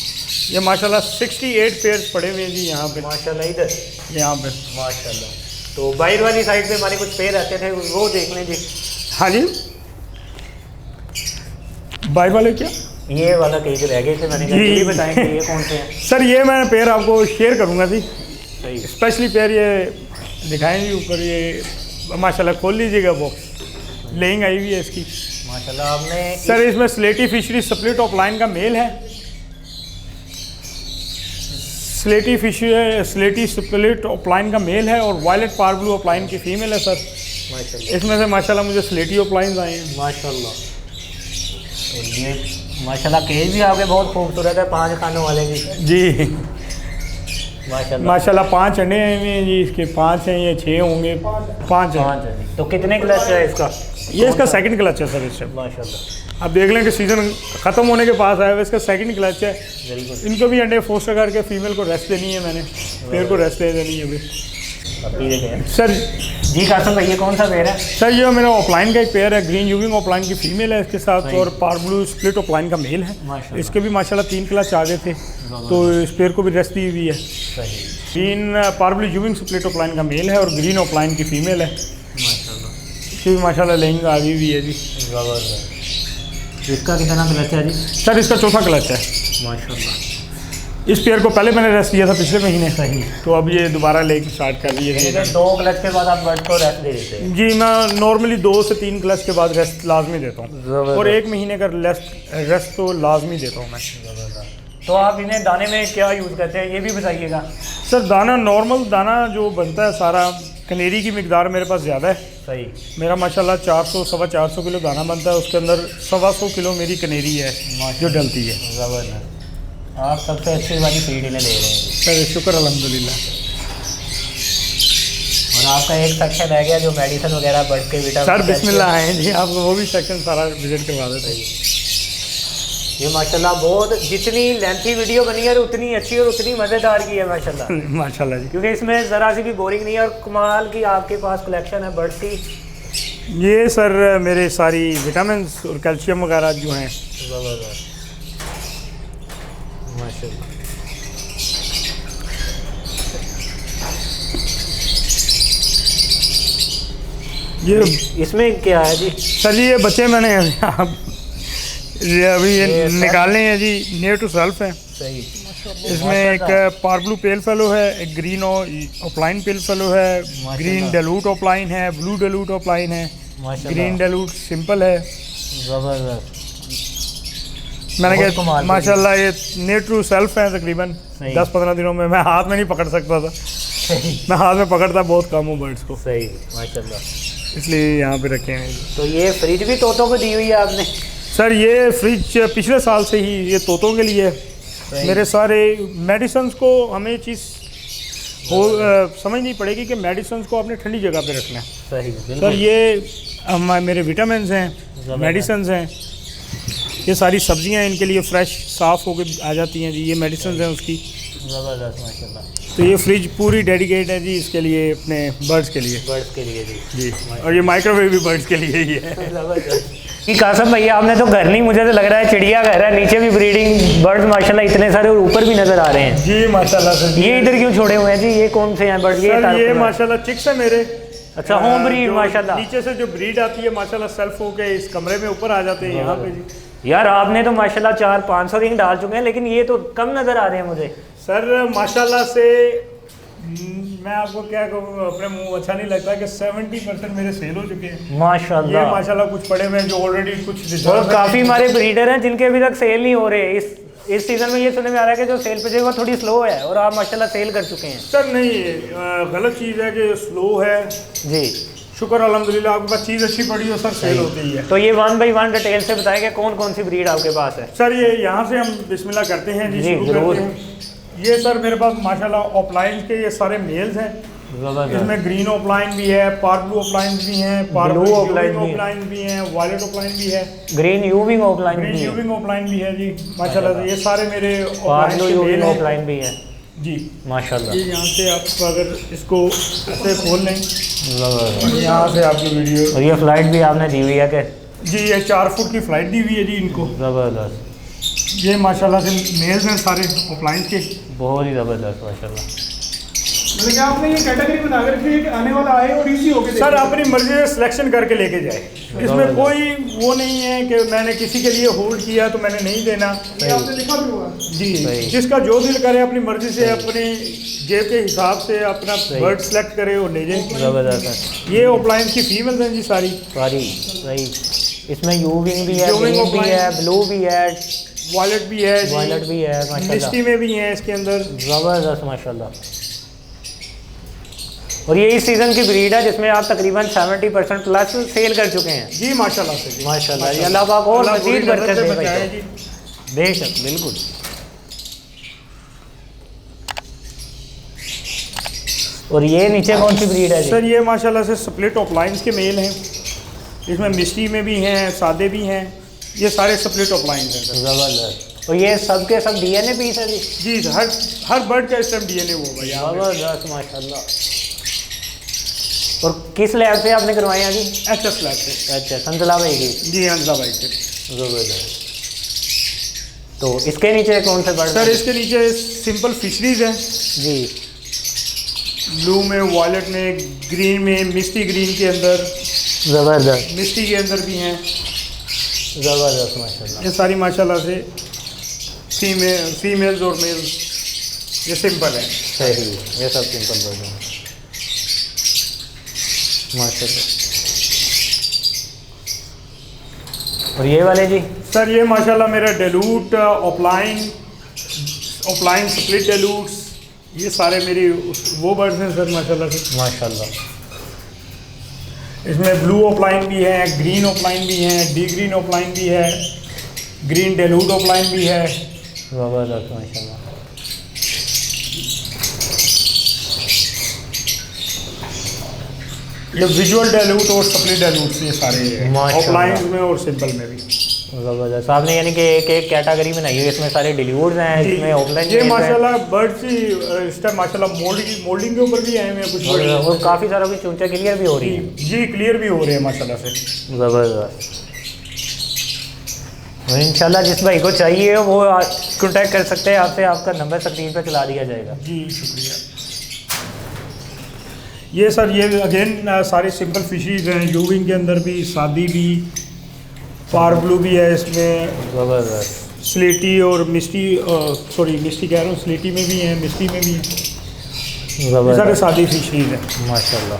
ये माशाल्लाह 68 पेयर्स पड़े हुए हैं जी यहाँ पे, माशाल्लाह इधर यहाँ पे। माशाल्लाह। तो बाहर वाली साइड पे हमारे कुछ पेड़ रहते थे, वो देख लें जी। हाँ जी, बाहर वाले क्या? ये वाला केज रह गए थे, मैंने कहा जी। ये बताएं कि ये कौन से हैं। सर ये मैं पेयर आपको शेयर करूँगा जी, सही। स्पेशली पेयर ये दिखाएंगे ऊपर। ये माशाल्लाह खोल लीजिएगा बॉक्स, लेइंग आई हुई है इसकी माशाल्लाह। आपने सर इसमें slaty fishery split opaline का मेल है, slaty fishery slaty split opaline का मेल है, और वायलेट पार ब्लू ऑफ लाइन की फीमेल है सर। माशाल्लाह इसमें से माशाल्लाह मुझे स्लेटी ऑफ लाइन आए हैं। माशाल्लाह। तो ये माशाल्लाह केज भी आपके बहुत खूबसूरत है, 5 खानों वाले भी जी माशाल्लाह। माशाल्लाह 5 अंडे आए हुए हैं जी इसके, 5 हैं, ये 6 होंगे, 5 हैं। 5 है जी। तो कितने क्लच है इसका? ये इसका सेकंड क्लच है सर। इससे माशाल्लाह आप देख लें कि सीज़न ख़त्म होने के पास आया हुआ, इसका सेकंड क्लच है। बिल्कुल। इनको भी अंडे फोस्टर करके फीमेल को रेस्ट देनी है मैंने, पेड़ को रेस्ट दे देनी है अभी अभी देखें सर। जी कासम भाई, ये कौन सा पेड़ है? सर ये मेरा ऑफलाइन का एक पेयर है, ग्रीन यूविंग ऑफलाइन की फीमेल है इसके साथ, सही। और पार ब्लू स्प्लिट ऑफलाइन का मेल है। माशाल्लाह। इसके भी माशाल्लाह 3 क्लच आ गए थे, तो इस पेयर को भी रेस्ट दी हुई है। सही। ग्रीन पार ब्लू यूविंग स्प्लिट ऑफलाइन का मेल है, और ग्रीन ऑफलाइन की फीमेल है। माशाल्लाह इसकी भी माशाल्लाह लेंग आ गई हुई है जी। जबरदस्त। इसका कितना क्लच है जी? सर इसका चौथा क्लच है। माशाल्लाह। इस पेयर को पहले मैंने रेस्ट दिया था पिछले महीने, सही। तो अब ये दोबारा लेके स्टार्ट कर रही यानी है। कि 2 क्लच के बाद आप बर्ड को रेस्ट दे देते हैं? जी मैं नॉर्मली 2 से 3 क्लच के बाद रेस्ट लाजमी देता हूँ, जबरदस्त। और 1 महीने का रेस्ट तो लाजमी देता हूँ मैं। तो आप इन्हें दाने में क्या यूज़ करते हैं, ये भी बताइएगा। सर दाना नॉर्मल दाना जो बनता है सारा, कनेरी की मिकदार मेरे पास ज़्यादा है। सही। मेरा माशाल्लाह 400 सवा 400 किलो दाना बनता है, उसके अंदर 125 किलो मेरी कनेरी है जो डलती है। ज़बरदस्त। आप सबसे अच्छी वाली फीड इन्हें ले रहे हैं। सर शुक्र अल्हम्दुलिल्लाह। और आपका एक सेक्शन रह गया जो मेडिसिन वगैरह बढ़ के विटामिन। सर बिस्मिल्लाह आए जी, आप वो भी सेक्शन सारा विजिट करवा देते हैं। ये माशाल्लाह बहुत, जितनी लेंथी वीडियो बनी है उतनी अच्छी और उतनी मज़ेदार की है माशाल्लाह। माशाल्लाह जी। क्योंकि इसमें ज़रा सी भी बोरिंग नहीं है, और कमाल की आपके पास कलेक्शन है बर्ड्स की। ये सर मेरे सारी विटामिन और कैल्शियम वगैरह जो हैं। ज़बरदस्त माशाल्लाह। ये इसमें क्या है जी? सर ये बच्चे मैंने अभी ये निकालने हैं जी, नियर टू सेल्फ है। सही। इसमें एक पार्बलू पेल फेलो है, एक ग्रीन ऑफलाइन पेल फेलो है, ग्रीन डेलूट ऑफलाइन है, ब्लू डेलूट ऑफलाइन है, ग्रीन डेलूट सिंपल है। ज़बरदस्त। मैंने बहुत कहा कमाल माशाल्लाह ये नियर टू सेल्फ है तकरीबन सही। 10-15 दिनों में। मैं हाथ में नहीं पकड़ सकता था, सही। मैं हाथ में पकड़ता बहुत कम हूँ बर्ड्स को, सही माशाल्लाह। इसलिए यहाँ पे रखे हैं। तो ये फ्रिज भी तोतों को दी हुई है आपने? सर ये फ्रिज पिछले साल से ही ये तोतों के लिए है। मेरे सारे मेडिसन्स को हमें चीज़ समझनी पड़ेगी कि मेडिसन्स को आपने ठंडी जगह पे रखना है। सही। सर ये मेरे विटामिन्स हैं, मेडिसन्स हैं, ये सारी सब्जियां इनके लिए फ्रेश साफ़ होकर आ जाती हैं जी, ये मेडिसन्स हैं उसकी। ज़बरदस्त माशाल्लाह। तो ये फ्रिज पूरी डेडिकेट है जी इसके लिए, अपने बर्ड्स के लिए बर्ड्स के लिए जी। और ये माइक्रोवेव भी बर्ड्स के लिए ही है। ज़बरदस्त। कासम भैया आपने तो घर नहीं, मुझे तो लग रहा है चिड़ियाघर है, नीचे भी ब्रीडिंग बर्ड्स माशाल्लाह इतने सारे, और ऊपर भी नज़र आ रहे हैं जी माशाल्लाह सर। ये इधर क्यों छोड़े हुए हैं जी, ये कौन से हैं बर्ड? ये माशाल्लाह चिक्स है मेरे। अच्छा, होम ब्रीड माशाल्लाह। नीचे से जो ब्रीड आती है माशाल्लाह सेल्फ होके इस कमरे में ऊपर आ जाते हैं यहाँ पे जी। यार आपने तो माशाल्लाह 400-500 रिंग डाल चुके हैं, लेकिन ये तो कम नज़र आ रहे हैं मुझे। सर माशाल्लाह से मैं आपको क्या कहूँ, अपने मुंह अच्छा नहीं लगता कि 70% मेरे सेल हो चुके हैं माशाल्लाह। ये माशाल्लाह कुछ पड़े हुए हैं जो ऑलरेडी कुछ और काफ़ी हमारे ब्रीडर हैं जिनके अभी तक सेल नहीं हो रहे। इस सीज़न में ये सुनने में आ रहा है कि जो सेल पे जो है वो थोड़ी स्लो है, और आप माशाल्लाह सेल कर चुके हैं। सर नहीं, गलत चीज़ है कि स्लो है जी। शुक्र अल्हम्दुलिल्लाह, आपके पास चीज़ अच्छी पड़ी हो सर, सेल होती है। तो ये 1 बाई 1 डिटेल से बताएं कि कौन कौन सी ब्रीड आपके पास है? सर ये यहाँ से हम बिस्मिल्लाह करते हैं जी, जी, शुरू जरूर। करते हैं। ये सर मेरे पास माशाल्लाह ऑफलाइन के ये सारे मेल्स हैं। ज़बरदस्त। इसमें ग्रीन ऑफलाइन भी है, पार्क ब्लू ऑफलाइन भी हैं, पार्क Blue ब्लू offline भी है। ऑफलाइन भी हैं, वायलेट ऑफलाइन भी है, ग्रीन यूविंग ऑफलाइन ग्रीन भी है, यूविंग ऑफलाइन भी है जी माशाल्लाह से। ये सारे मेरे पार्लो ऑफलाइन के यूविंग मेल हैं ऑफलाइन भी है जी। माशाल्लाह। ये यहाँ से आप अगर इसको ऐसे खोल लें, ज़बरदस्त। यहाँ से आपकी वीडियो और ये फ्लाइट भी आपने दी हुई है कि? जी, ये 4 फुट की फ्लाइट दी हुई है जी इनको। ज़बरदस्त, ये माशाल्लाह से मेल्स हैं सारे ऑफलाइन के। बहुत ही ज़बरदस्त माशाल्लाह। मतलब कि आपने ये कैटेगरी बना कर रखी है कि आने वाला आए और इजी होके सर अपनी मर्जी से सिलेक्शन करके लेके जाए, इसमें कोई वो नहीं है कि मैंने किसी के लिए होल्ड किया तो मैंने नहीं देना ये आपने लिखा भी हुआ है। जी। सही। जिसका जो दिल करे अपनी मर्जी से अपनी जेब के हिसाब से अपना बर्ड सेलेक्ट करे और ले जाए। ज़बरदस्त है ये ऑफलाइन की फीमेल्स हैं जी सारी। सारी सही। इसमें यूविंग भी है, Ewing ग्रीन भी offline। है, ब्लू भी है, वॉलेट भी है जी, वायलेट भी है माशाल्लाह। मिस्टी में भी है इसके अंदर। ज़बरदस्त माशाल्लाह। और ये इस सीज़न की ब्रीड है जिसमें आप तकरीबन 70% प्लस सेल कर चुके हैं जी माशाल्लाह से जी। माशाल्लाह। ये अल्लाह पाक और अल्लाह मज़ीद पूरी बरकत नज़र दे से भाई बचाए को। जी। बेशक बिल्कुल। और ये नीचे कौन सी ब्रीड है जी? सर ये माशाल्लाह से स्प्लिट ऑफलाइंस के मेल हैं, इसमें मिस्टी में भी हैं, सादे भी हैं, ये सारे स्प्लिट ऑफलाइंस हैं सर। ज़बरदस्त। और ये सब के सब DNA पीस है जी? जी, हर बर्ड का इस टाइम DNA वो होगा यहाँ पे। ज़बरदस्त माशाल्लाह। और किस लैब से आपने करवाए हैं जी? एचएस लैब से। अच्छा, संतला भाई की। जी हमजा भाई से। ज़बरदस्त। तो इसके नीचे कौन से बर्ड सर हैं? इसके नीचे सिंपल फिशरीज हैं, जी ब्लू में, वॉयलेट में, ग्रीन में, मिस्टी ग्रीन के अंदर, ज़बरदस्त मिस्टी के अंदर भी हैं। ज़बरदस्त माशाल्लाह। ये सारी माशाल्लाह से फीमेल्स और मेल्स ये सिंपल है। सही, ये सब सिंपल बर्ड हैं माशाल्लाह। और ये वाले जी? सर ये माशाल्लाह मेरा डेलूट ऑफलाइन स्प्लिट डेलूट्स, ये सारे मेरी वो बर्ड्स हैं सर माशाल्लाह से। माशाल्लाह। इसमें ब्लू ऑफलाइन भी है, ग्रीन ऑफलाइन भी है, डी ग्रीन ऑफलाइन भी है, ग्रीन डेलूट ऑफलाइन भी है। ज़बरदस्त माशाल्लाह। ये विजुअल डेलूट और स्प्लिट डेलूट्स ये सारे माशाल्लाह। ऑफलाइन में और सिंपल में भी। ज़बरदस्त। आपने यानी कि एक एक कैटेगरी बनाई हुई है, इसमें सारे डिलीवर्स हैं, इसमें ऑफलाइन ये माशाल्लाह बर्ड्स ही इस टाइम माशाल्लाह मोल्डिंग के ऊपर भी आए हुए हैं कुछ बर्ड। और काफ़ी सारों की चूंचे क्लियर भी हो रही है। जी क्लियर भी हो रहे हैं माशाल्लाह से। ज़बरदस्त। और इंशाल्लाह जिस भाई को चाहिए वो कॉन्टैक्ट कर सकते हैं आपसे, आपका नंबर स्क्रीन पर चला दिया जाएगा। जी शुक्रिया। ये सर ये अगेन सारे सिंपल फिशरीज हैं, यूविंग के अंदर भी, सादी भी, पार ब्लू भी है इसमें, ज़बरदस्त। स्लेटी और मिस्टी, सॉरी मिस्टी कह रहा हूँ, स्लेटी में भी है, मिस्टी में भी है, ये सारे ज़बरदस्त सादी फिशरीज हैं। माशाल्लाह।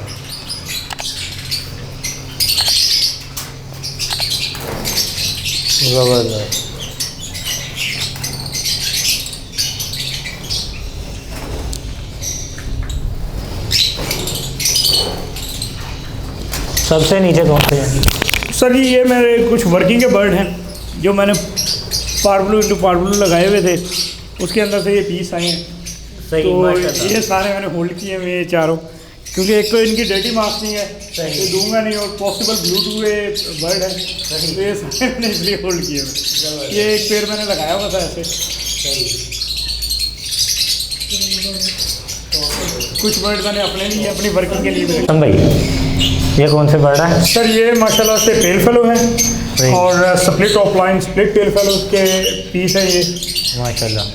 ज़बरदस्त। सबसे नीचे कौन से हैं? सर ये मेरे कुछ वर्किंग के बर्ड हैं जो मैंने पार ब्लू लगाए हुए थे, उसके अंदर से ये पीस आए हैं। सही तो माशाल्लाह। ये सारे मैंने होल्ड किए हुए ये चारों, क्योंकि एक तो इनकी डेटी मार्क्स नहीं है, सही। ये दूंगा नहीं, और पॉसिबल ब्लू बर्ड है, तो ये सारे मैंने इसलिए होल्ड किए हुए। ये एक पेड़ मैंने लगाया हुआ था ऐसे। कुछ बर्ड मैंने अपने लिए, अपनी वर्किंग के लिए भी रखे। भाई ये कौन से बर्ड है? सर ये माशाल्लाह से पेल फेलो है सही। और split offline split pale fellow के पीस है ये। माशाल्लाह।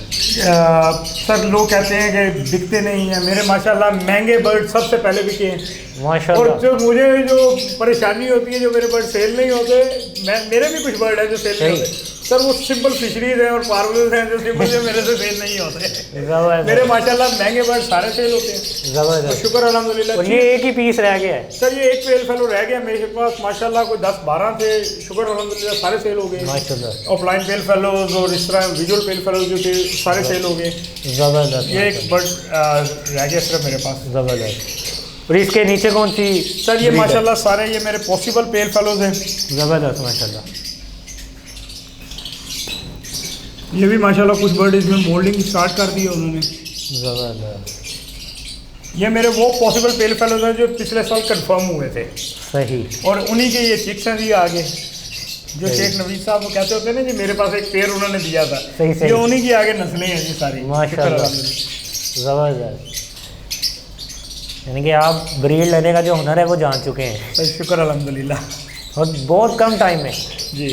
सर लोग कहते हैं कि बिकते नहीं हैं, मेरे माशाल्लाह महंगे बर्ड सबसे पहले बिके हैं। और माशाल्लाह। जो मुझे जो परेशानी होती है, जो मेरे बर्ड सेल नहीं होते, मेरे भी कुछ बर्ड हैं जो सेल नहीं होते सर, वो सिंपल फिशरीज हैं और पार्वल्स हैं जो सिंपल जो मेरे से सेल नहीं होते। मेरे माशाल्लाह महंगे बर्ड सारे सेल होते हैं, तो ज़बरदस्त। शुक्र अल्हम्दुलिल्लाह। और ये एक ही पीस रह गया है? सर ये एक पेल फेलो रह गया मेरे पास माशाल्लाह, कोई 10-12 थे, शुक्र अल्हम्दुलिल्लाह सारे सेल हो गए। माशाल्लाह। ऑफलाइन पेल फेलोज और इस तरह विजुअल पेल फेलोज जो थे सारे सेल हो गए। ज़बरदस्त। ये एक बर्ड रह गया सिर्फ मेरे पास। ज़बरदस्त। और इसके नीचे कौन सी? सर ये माशाल्लाह सारे ये मेरे पॉसिबल पेल फेलोज हैं। ज़बरदस्त माशाल्लाह। ये भी माशाल्लाह कुछ बर्ड इसमें मोल्डिंग स्टार्ट कर दी है उन्होंने। ज़बरदस्त। ये मेरे वो पॉसिबल पेल फेलोज हैं जो पिछले साल कंफर्म हुए थे, सही। और उन्हीं के ये चिक्स हैं जी आगे, जो सही। शेख नवीद साहब वो कहते होते हैं ना जी, मेरे पास एक पेड़ उन्होंने दिया था, सही, सही। ये उन्हीं की आगे नस्लें हैं जी सारी। माशाल्लाह। ज़बरदस्त। यानी कि आप ब्रीड लेने का जो हुनर है वो जान चुके हैं। शुक्र अल्हम्दुलिल्लाह। और बहुत कम टाइम में। जी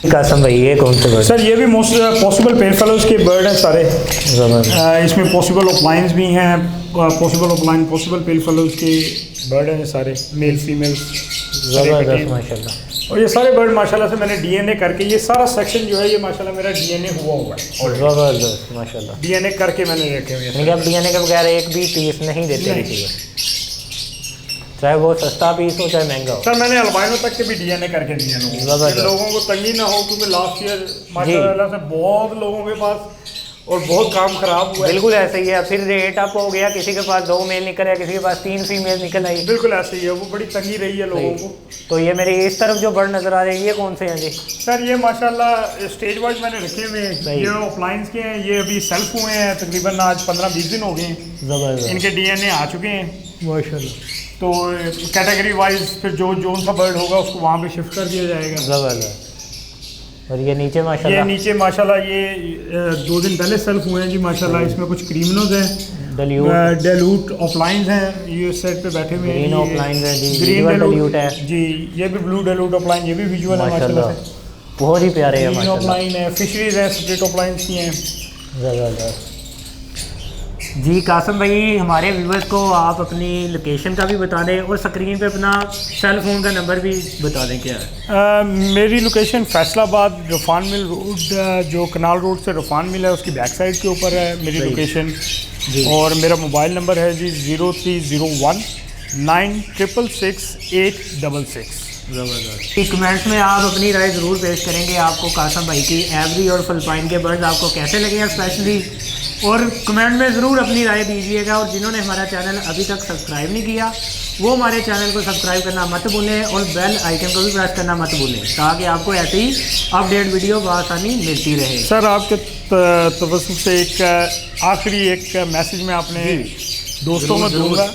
कासम भाई ये कौन से बर्ड? सर ये भी मोस्ट पॉसिबल पेल फेलोज के बर्ड हैं सारे। ज़बरदस्त। इसमें पॉसिबल ऑफलाइंस भी हैं, पॉसिबल ऑफलाइन पॉसिबल पेल फेलोज के बर्ड हैं सारे, मेल फीमेल। ज़बरदस्त माशाल्लाह। और ये सारे बर्ड माशाल्लाह से मैंने डीएनए करके, ये सारा सेक्शन जो है ये माशाल्लाह मेरा डीएनए हुआ है। ज़बरदस्त माशाल्लाह। डीएनए करके मैंने रखे हुए यानी हैं। कि आप डीएनए के बगैर एक भी पीस नहीं देते नहीं। किसी को, चाहे वो सस्ता पीस हो चाहे महंगा हो। सर मैंने अल्बाइनो तक के भी डीएनए करके दिए लोगों को, ज़बरदस्त। कि लोगों को तंगी ना हो, क्योंकि लास्ट ईयर माशाल्लाह से बहुत लोगों के पास और बहुत काम खराब हुआ है। बिल्कुल ऐसे ही है, फिर रेट अप हो गया, किसी के पास 2 मेल निकल आया, किसी के पास 3 फीमेल निकल आई। बिल्कुल ऐसे ही है, वो बड़ी तंगी रही है लोगों को। तो ये मेरे इस तरफ जो बर्ड नज़र आ रहे हैं ये कौन से हैं जी? सर ये माशाल्लाह स्टेज वाइज मैंने रखे हुए हैं, सही। ये ऑफलाइंस के हैं, ये अभी सेल्फ हुए हैं, तकरीबन आज 15-20 दिन हो गए हैं, ज़बरदस्त इनके डीएनए आ चुके हैं। माशाल्लाह। तो कैटेगरी वाइज फिर जो सा बर्ड होगा उसको वहाँ पे शिफ्ट कर दिया जाएगा। ज़बरदस्त। और ये नीचे ये माशाल्लाह नीचे माशाल्लाह ये 2 दिन पहले सेल्फ हुए हैं जी माशाल्लाह। इसमें कुछ क्रीमिनोज हैं, डेलूट ऑफलाइंस हैं, ये सेट पे बैठे हुए हैं। ग्रीन ऑफलाइन है जी, ग्रीन विजुअल डेल्यूट है जी, ये भी ब्लू डेलूट ऑफलाइन, ये भी विजुअल है माशाल्लाह, माशाल्लाह से। बहुत ही प्यारे हैं ग्रीन माशाल्लाह। ऑफलाइन है, फिशरीज है, स्प्लिट ऑफलाइंस की हैं। ज़बरदस्त। जी कासम भाई, हमारे व्यूवर्स को आप अपनी लोकेशन का भी बता दें और स्क्रीन पे अपना सेल फ़ोन का नंबर भी बता दें क्या है। मेरी लोकेशन फैसलाबाद रफ़ान मिल रोड, जो कनाल रोड से रफ़ान मिल है उसकी बैक साइड के ऊपर है मेरी सही। लोकेशन। जी। और मेरा मोबाइल नंबर है जी 0301966866। ज़बरदस्त। कमेंट्स में आप अपनी राय ज़रूर पेश करेंगे, आपको कासम भाई की एवरी और फिलिपाइन के बर्ड्स आपको कैसे लगे हैं स्पेशली, और कमेंट में ज़रूर अपनी राय दीजिएगा। और जिन्होंने हमारा चैनल अभी तक सब्सक्राइब नहीं किया वो हमारे चैनल को सब्सक्राइब करना मत भूलें और बेल आइकन को भी प्रेस करना मत भूलें, ताकि आपको ऐसे ही अपडेट वीडियो बआसानी मिलती रहे। सर आपके तवज्जुह से एक आखिरी एक मैसेज मैं अपने दोस्तों में ज़रूर। दूंगा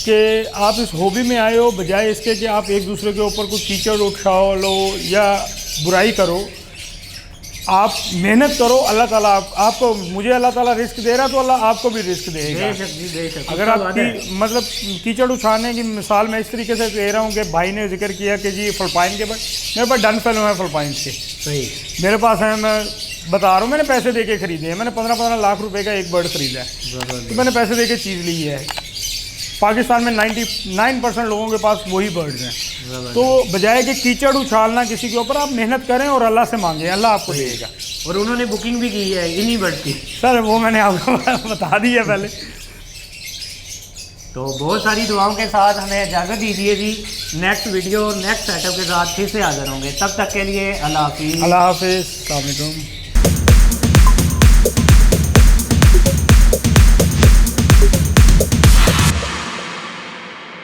कि आप इस हॉबी में आए हो, बजाय इसके कि आप एक दूसरे के ऊपर कुछ कीचड़ उठाओ लो या बुराई करो, आप मेहनत करो। अल्लाह ताला आपको, मुझे अल्लाह ताला रिस्क दे रहा तो अल्लाह आपको भी रिस्क देगा। बेशक जी बेशक। अगर आपकी मतलब कीचड़ उछालने की मिसाल मैं इस तरीके से दे रहा हूँ कि भाई ने जिक्र किया कि जी फिलिपाइन के बर्ड, मेरे पास डन फेलो हैं फिलिपाइंस के, सही। मेरे पास हैं, मैं बता रहा हूँ, मैंने पैसे दे के खरीदे हैं, मैंने 15-15 लाख रुपए का एक बर्ड खरीदा है, तो मैंने पैसे दे के चीज़ ली है। पाकिस्तान में 99% लोगों के पास वही बर्ड्स हैं। तो बजाय कि कीचड़ उछालना किसी के ऊपर, आप मेहनत करें और अल्लाह से मांगें, अल्लाह आपको देगा। और उन्होंने बुकिंग भी की है इन्हीं बर्ड्स की। सर वो मैंने आपको बता दी है पहले। तो बहुत सारी दुआओं के साथ हमें इजाज़त दीजिए जी, नेक्स्ट वीडियो नेक्स्ट सेटअप के साथ फिर से हाजिर होंगे, तब तक के लिए अल्लाह हाफिज़। अल्लाह हाफिज़, अस्सलाम वालेकुम।